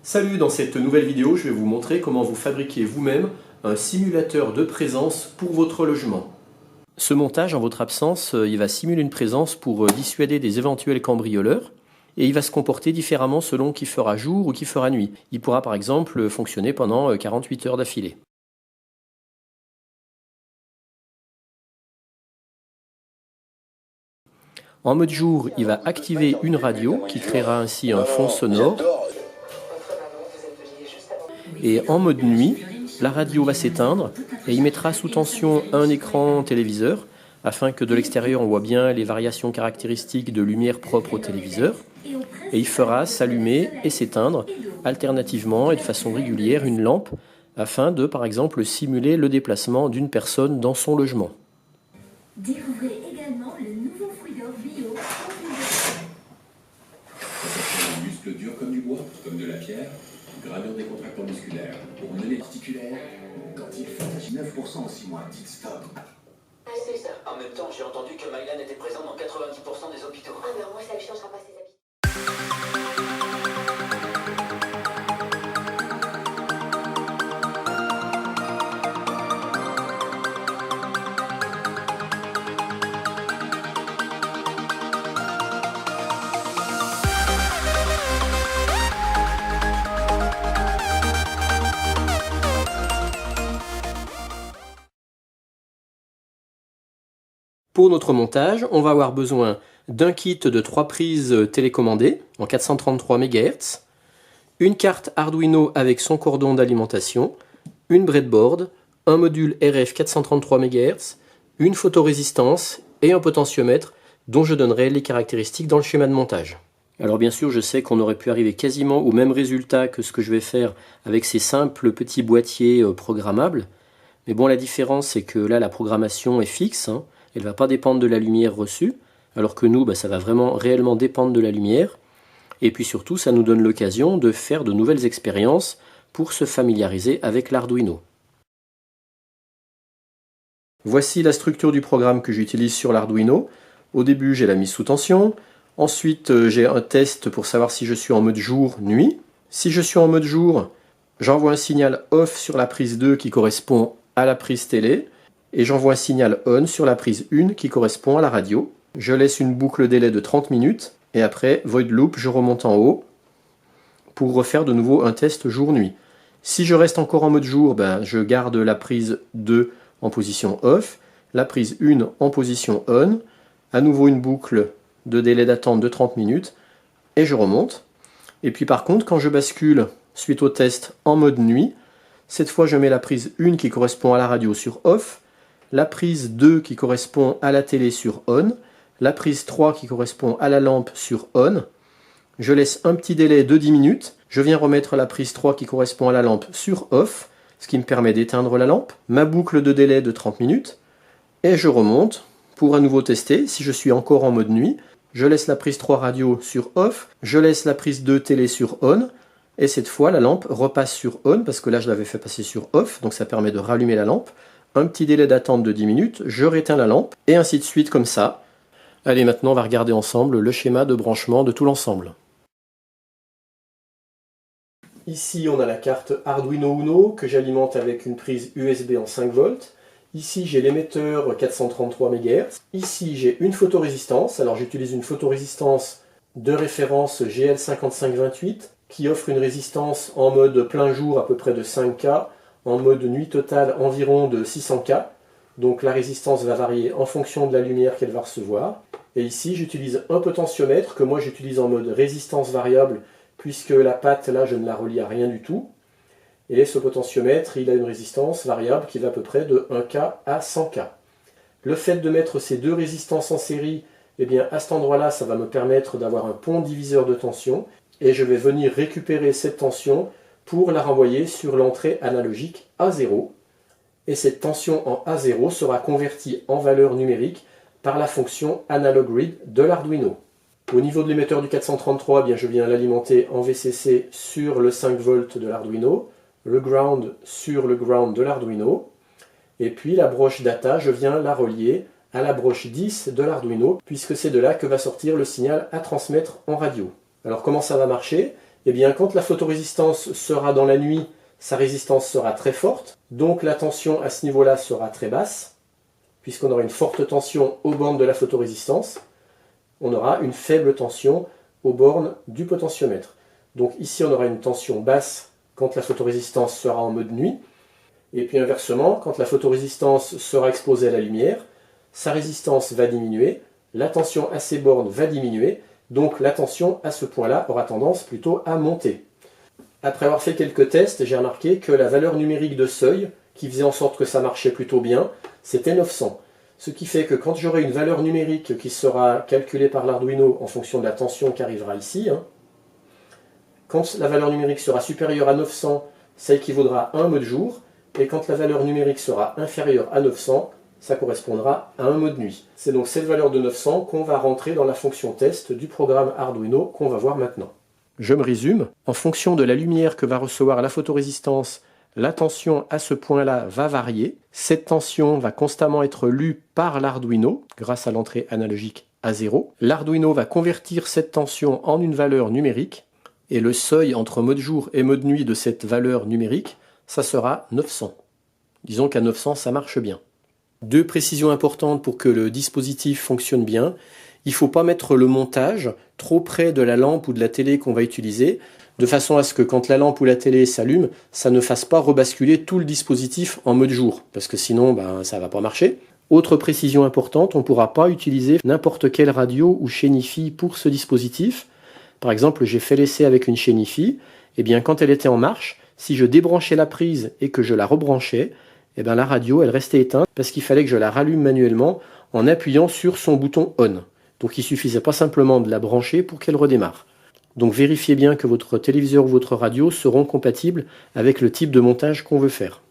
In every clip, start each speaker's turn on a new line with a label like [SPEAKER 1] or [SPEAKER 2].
[SPEAKER 1] Salut, dans cette nouvelle vidéo, je vais vous montrer comment vous fabriquez vous-même un simulateur de présence pour votre logement. Ce montage, en votre absence, il va simuler une présence pour dissuader des éventuels cambrioleurs et il va se comporter différemment selon qu'il fera jour ou qu'il fera nuit. Il pourra par exemple fonctionner pendant 48 heures d'affilée. En mode jour, il va activer une radio qui créera ainsi un fond sonore. Et en mode nuit, la radio va s'éteindre et il mettra sous tension un écran téléviseur afin que de l'extérieur on voit bien les variations caractéristiques de lumière propre au téléviseur. Et il fera s'allumer et s'éteindre alternativement et de façon régulière une lampe afin de, par exemple, simuler le déplacement d'une personne dans son logement.
[SPEAKER 2] Découvrez également le nouveau Fruidor Bio.
[SPEAKER 3] Un muscle dur comme du bois, comme de la pierre, gravure des contracteurs musculaires, pour mener articulaires, quand il fait 9% en 6 mois, dites stop.
[SPEAKER 4] Ah, c'est ça. En même temps, j'ai entendu que Mylan était présente dans 90% des hôpitaux.
[SPEAKER 2] Ah ben moi ça ne changera pas ses habits.
[SPEAKER 1] Pour notre montage, on va avoir besoin d'un kit de 3 prises télécommandées en 433 MHz, une carte Arduino avec son cordon d'alimentation, une breadboard, un module RF 433 MHz, une photorésistance et un potentiomètre dont je donnerai les caractéristiques dans le schéma de montage. Alors bien sûr, je sais qu'on aurait pu arriver quasiment au même résultat que ce que je vais faire avec ces simples petits boîtiers programmables, mais bon, la différence c'est que là la programmation est fixe, elle ne va pas dépendre de la lumière reçue, alors que nous, ça va vraiment réellement dépendre de la lumière. Et puis surtout, ça nous donne l'occasion de faire de nouvelles expériences pour se familiariser avec l'Arduino. Voici la structure du programme que j'utilise sur l'Arduino. Au début, j'ai la mise sous tension. Ensuite, j'ai un test pour savoir si je suis en mode jour-nuit. Si je suis en mode jour, j'envoie un signal off sur la prise 2 qui correspond à la prise télé. Et j'envoie un signal on sur la prise 1 qui correspond à la radio. Je laisse une boucle délai de 30 minutes et après, void loop, je remonte en haut pour refaire de nouveau un test jour-nuit. Si je reste encore en mode jour, je garde la prise 2 en position off, la prise 1 en position on, à nouveau une boucle de délai d'attente de 30 minutes et je remonte. Et puis par contre, quand je bascule suite au test en mode nuit, cette fois je mets la prise 1 qui correspond à la radio sur off, la prise 2 qui correspond à la télé sur on, la prise 3 qui correspond à la lampe sur on. Je laisse un petit délai de 10 minutes. Je viens remettre la prise 3 qui correspond à la lampe sur off, ce qui me permet d'éteindre la lampe. Ma boucle de délai de 30 minutes. Et je remonte pour à nouveau tester si je suis encore en mode nuit. Je laisse la prise 3 radio sur off. Je laisse la prise 2 télé sur on. Et cette fois, la lampe repasse sur on parce que là, je l'avais fait passer sur off. Donc ça permet de rallumer la lampe. Un petit délai d'attente de 10 minutes, je réteins la lampe, et ainsi de suite comme ça. Allez, maintenant on va regarder ensemble le schéma de branchement de tout l'ensemble. Ici on a la carte Arduino Uno que j'alimente avec une prise USB en 5 volts. Ici j'ai l'émetteur 433 MHz. Ici j'ai une photorésistance, alors j'utilise une photorésistance de référence GL5528 qui offre une résistance en mode plein jour à peu près de 5K, en mode nuit totale environ de 600K. Donc la résistance va varier en fonction de la lumière qu'elle va recevoir. Et ici j'utilise un potentiomètre que moi j'utilise en mode résistance variable puisque la patte là je ne la relie à rien du tout. Et ce potentiomètre il a une résistance variable qui va à peu près de 1K à 100K. Le fait de mettre ces deux résistances en série, à cet endroit là ça va me permettre d'avoir un pont diviseur de tension et je vais venir récupérer cette tension pour la renvoyer sur l'entrée analogique A0. Et cette tension en A0 sera convertie en valeur numérique par la fonction Analog Read de l'Arduino. Au niveau de l'émetteur du 433, je viens l'alimenter en VCC sur le 5 volts de l'Arduino, le ground sur le ground de l'Arduino, et puis la broche data, je viens la relier à la broche 10 de l'Arduino, puisque c'est de là que va sortir le signal à transmettre en radio. Alors comment ça va marcher ? Eh bien, quand la photorésistance sera dans la nuit, sa résistance sera très forte, donc la tension à ce niveau-là sera très basse, puisqu'on aura une forte tension aux bornes de la photorésistance, on aura une faible tension aux bornes du potentiomètre. Donc ici, on aura une tension basse quand la photorésistance sera en mode nuit, et puis inversement, quand la photorésistance sera exposée à la lumière, sa résistance va diminuer, la tension à ces bornes va diminuer, donc la tension à ce point-là aura tendance plutôt à monter. Après avoir fait quelques tests, j'ai remarqué que la valeur numérique de seuil, qui faisait en sorte que ça marchait plutôt bien, c'était 900. Ce qui fait que quand j'aurai une valeur numérique qui sera calculée par l'Arduino en fonction de la tension qui arrivera ici, quand la valeur numérique sera supérieure à 900, ça équivaudra à un mode jour, et quand la valeur numérique sera inférieure à 900, ça correspondra à un mode nuit. C'est donc cette valeur de 900 qu'on va rentrer dans la fonction test du programme Arduino qu'on va voir maintenant. Je me résume, en fonction de la lumière que va recevoir la photorésistance, la tension à ce point-là va varier. Cette tension va constamment être lue par l'Arduino grâce à l'entrée analogique à 0. L'Arduino va convertir cette tension en une valeur numérique et le seuil entre mode jour et mode nuit de cette valeur numérique, ça sera 900. Disons qu'à 900, ça marche bien. Deux précisions importantes pour que le dispositif fonctionne bien. Il ne faut pas mettre le montage trop près de la lampe ou de la télé qu'on va utiliser, de façon à ce que quand la lampe ou la télé s'allume, ça ne fasse pas rebasculer tout le dispositif en mode jour, parce que sinon ça ne va pas marcher. Autre précision importante, on ne pourra pas utiliser n'importe quelle radio ou chaîne Hi-Fi pour ce dispositif. Par exemple, j'ai fait l'essai avec une chaîne Hi-Fi, et bien quand elle était en marche, si je débranchais la prise et que je la rebranchais, eh bien la radio elle restait éteinte parce qu'il fallait que je la rallume manuellement en appuyant sur son bouton ON. Donc il ne suffisait pas simplement de la brancher pour qu'elle redémarre. Donc vérifiez bien que votre téléviseur ou votre radio seront compatibles avec le type de montage qu'on veut faire.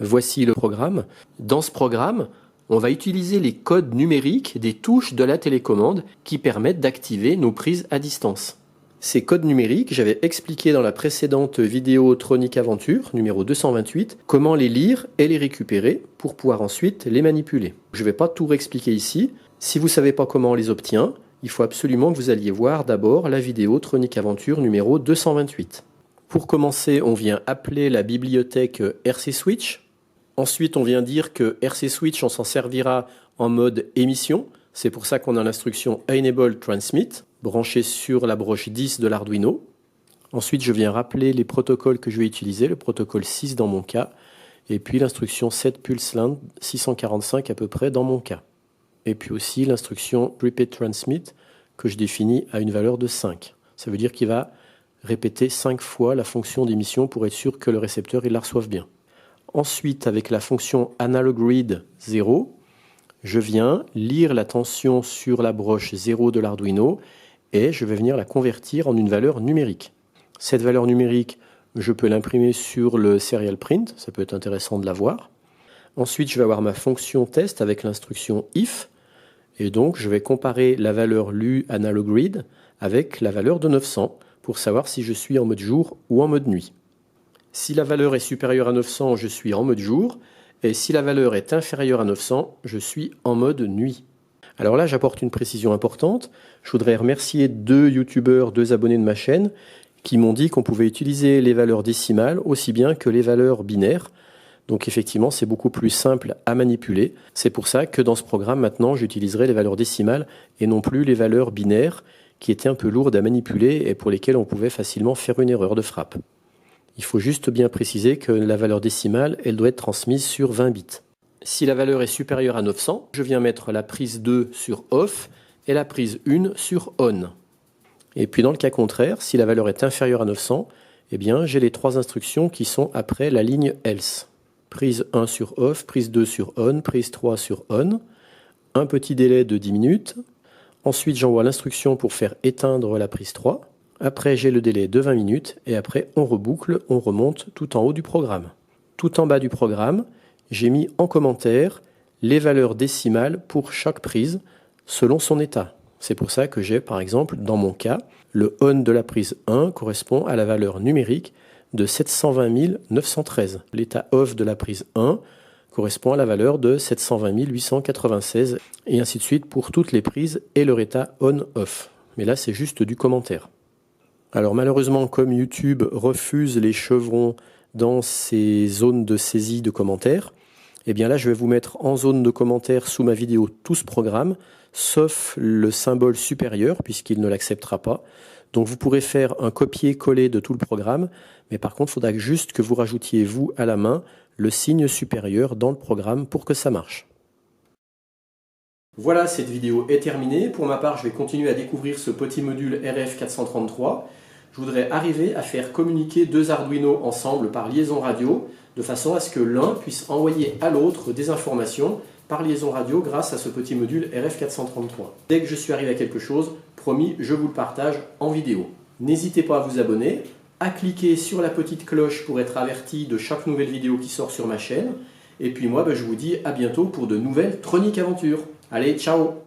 [SPEAKER 1] Voici le programme. Dans ce programme, on va utiliser les codes numériques des touches de la télécommande qui permettent d'activer nos prises à distance. Ces codes numériques, j'avais expliqué dans la précédente vidéo Tronic Aventure, numéro 228, comment les lire et les récupérer pour pouvoir ensuite les manipuler. Je ne vais pas tout réexpliquer ici. Si vous ne savez pas comment on les obtient, il faut absolument que vous alliez voir d'abord la vidéo Tronic Aventure numéro 228. Pour commencer, on vient appeler la bibliothèque RC Switch. Ensuite, on vient dire que RC Switch, on s'en servira en mode émission. C'est pour ça qu'on a l'instruction Enable Transmit, branchée sur la broche 10 de l'Arduino. Ensuite, je viens rappeler les protocoles que je vais utiliser, le protocole 6 dans mon cas, et puis l'instruction set pulseLand 645 à peu près dans mon cas. Et puis aussi l'instruction Repeat Transmit que je définis à une valeur de 5. Ça veut dire qu'il va répéter 5 fois la fonction d'émission pour être sûr que le récepteur il la reçoive bien. Ensuite, avec la fonction Analog Read 0, je viens lire la tension sur la broche 0 de l'Arduino et je vais venir la convertir en une valeur numérique. Cette valeur numérique, je peux l'imprimer sur le serial print, ça peut être intéressant de la voir. Ensuite, je vais avoir ma fonction test avec l'instruction if, et donc je vais comparer la valeur lue Analog Read avec la valeur de 900 pour savoir si je suis en mode jour ou en mode nuit. Si la valeur est supérieure à 900, je suis en mode jour, et si la valeur est inférieure à 900, je suis en mode nuit. Alors là, j'apporte une précision importante. Je voudrais remercier 2 youtubeurs, 2 abonnés de ma chaîne, qui m'ont dit qu'on pouvait utiliser les valeurs décimales aussi bien que les valeurs binaires. Donc effectivement, c'est beaucoup plus simple à manipuler. C'est pour ça que dans ce programme, maintenant, j'utiliserai les valeurs décimales et non plus les valeurs binaires, qui étaient un peu lourdes à manipuler et pour lesquelles on pouvait facilement faire une erreur de frappe. Il faut juste bien préciser que la valeur décimale, elle doit être transmise sur 20 bits. Si la valeur est supérieure à 900, je viens mettre la prise 2 sur off et la prise 1 sur on. Et puis dans le cas contraire, si la valeur est inférieure à 900, eh bien j'ai les 3 instructions qui sont après la ligne else. Prise 1 sur off, prise 2 sur on, prise 3 sur on. Un petit délai de 10 minutes. Ensuite j'envoie l'instruction pour faire éteindre la prise 3. Après, j'ai le délai de 20 minutes et après, on reboucle, on remonte tout en haut du programme. Tout en bas du programme, j'ai mis en commentaire les valeurs décimales pour chaque prise selon son état. C'est pour ça que j'ai, par exemple, dans mon cas, le on de la prise 1 correspond à la valeur numérique de 720 913. L'état off de la prise 1 correspond à la valeur de 720 896 et ainsi de suite pour toutes les prises et leur état on-off. Mais là, c'est juste du commentaire. Alors malheureusement, comme YouTube refuse les chevrons dans ces zones de saisie de commentaires, eh bien là, je vais vous mettre en zone de commentaires sous ma vidéo tout ce programme, sauf le symbole supérieur, puisqu'il ne l'acceptera pas. Donc vous pourrez faire un copier-coller de tout le programme, mais par contre, il faudra juste que vous rajoutiez, vous, à la main, le signe supérieur dans le programme pour que ça marche. Voilà, cette vidéo est terminée. Pour ma part, je vais continuer à découvrir ce petit module RF433. Je voudrais arriver à faire communiquer deux Arduino ensemble par liaison radio, de façon à ce que l'un puisse envoyer à l'autre des informations par liaison radio grâce à ce petit module RF433. Dès que je suis arrivé à quelque chose, promis, je vous le partage en vidéo. N'hésitez pas à vous abonner, à cliquer sur la petite cloche pour être averti de chaque nouvelle vidéo qui sort sur ma chaîne. Et puis moi, je vous dis à bientôt pour de nouvelles Tronic Aventures. Allez, ciao!